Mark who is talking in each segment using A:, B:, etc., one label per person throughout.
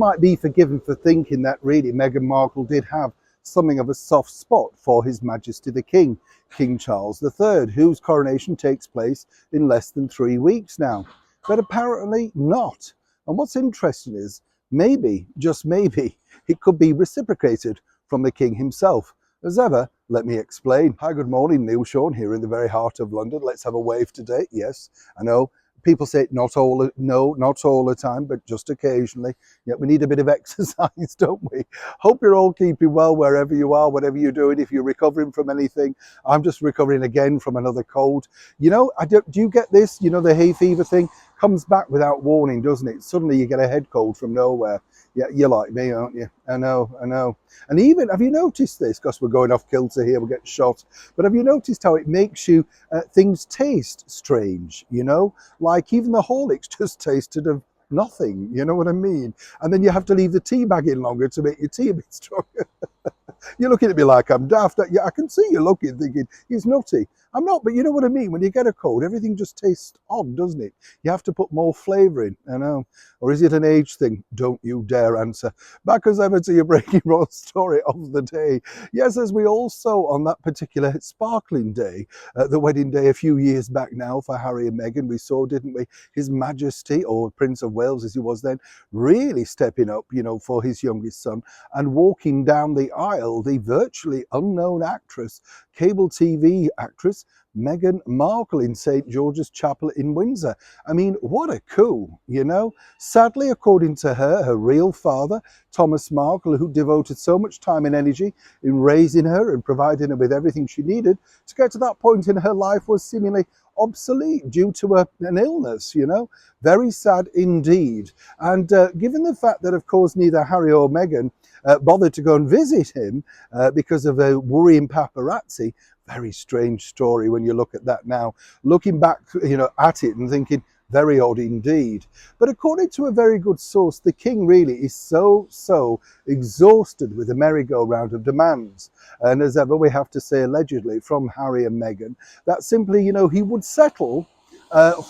A: might be forgiven for thinking that really Meghan Markle did have something of a soft spot for His Majesty the King, King Charles III, whose coronation takes place in less than 3 weeks now. But apparently not. And what's interesting is maybe, just maybe, it could be reciprocated from the King himself. As ever, let me explain. Hi, good morning, Neil Sean here in the very heart of London. Let's have a wave today. Yes, I know. People say not all the time, but just occasionally. Yeah, we need a bit of exercise, don't we? Hope you're all keeping well wherever you are, whatever you're doing. If you're recovering from anything, I'm just recovering again from another cold. You know, do you get this? You know, the hay fever thing comes back without warning, doesn't it? Suddenly you get a head cold from nowhere. Yeah, you're like me, aren't you? I know. And even, have you noticed this? Because we're going off kilter here, we'll get shot. But have you noticed how it makes you, things taste strange, you know? Like even the Horlicks just tasted of nothing, you know what I mean? And then you have to leave the tea bag in longer to make your tea a bit stronger. You're looking at me like I'm daft. Yeah, I can see you looking, thinking, he's nutty. I'm not, but you know what I mean? When you get a cold, everything just tastes odd, doesn't it? You have to put more flavour in, I know. Or is it an age thing? Don't you dare answer. Back as ever to your breaking royal story of the day. Yes, as we all saw on that particular sparkling day, the wedding day a few years back now for Harry and Meghan, we saw, didn't we, His Majesty, or Prince of Wales as he was then, really stepping up, you know, for his youngest son and walking down the aisle, the virtually unknown actress, cable TV actress, Meghan Markle in St. George's Chapel in Windsor. I mean, what a coup, you know? Sadly, according to her, her real father, Thomas Markle, who devoted so much time and energy in raising her and providing her with everything she needed to get to that point in her life, was seemingly obsolete due to an illness, you know. Very sad indeed. And given the fact that, of course, neither Harry or Meghan bothered to go and visit him because of a worrying paparazzi, very strange story when you look at that now. Looking back, you know, at it and thinking, very odd indeed. But according to a very good source, the King really is so exhausted with the merry-go-round of demands. And as ever, we have to say allegedly from Harry and Meghan that simply, you know, he would settle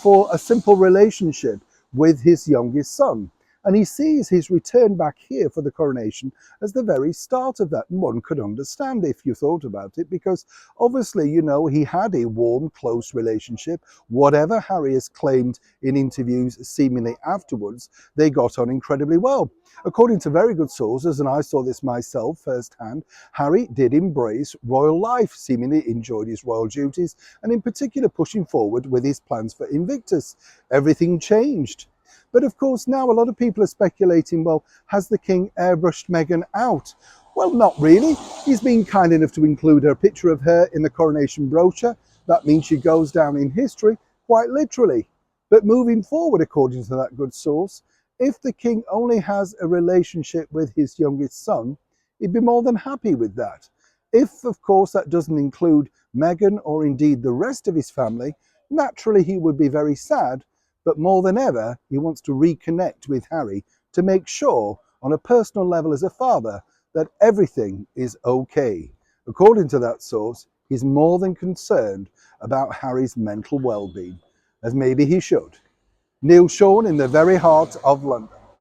A: for a simple relationship with his youngest son. And he sees his return back here for the coronation as the very start of that. And one could understand if you thought about it, because obviously, you know, he had a warm, close relationship. Whatever Harry has claimed in interviews seemingly afterwards, they got on incredibly well. According to very good sources, and I saw this myself firsthand, Harry did embrace royal life, seemingly enjoyed his royal duties, and in particular pushing forward with his plans for Invictus. Everything changed. But of course, now a lot of people are speculating, well, has the King airbrushed Meghan out? Well, not really. He's been kind enough to include a picture of her in the coronation brochure. That means she goes down in history, quite literally. But moving forward, according to that good source, if the King only has a relationship with his youngest son, he'd be more than happy with that. If, of course, that doesn't include Meghan or indeed the rest of his family, naturally he would be very sad. But more than ever, he wants to reconnect with Harry to make sure, on a personal level as a father, that everything is okay. According to that source, he's more than concerned about Harry's mental well-being, as maybe he should. Neil Sean in the very heart of London.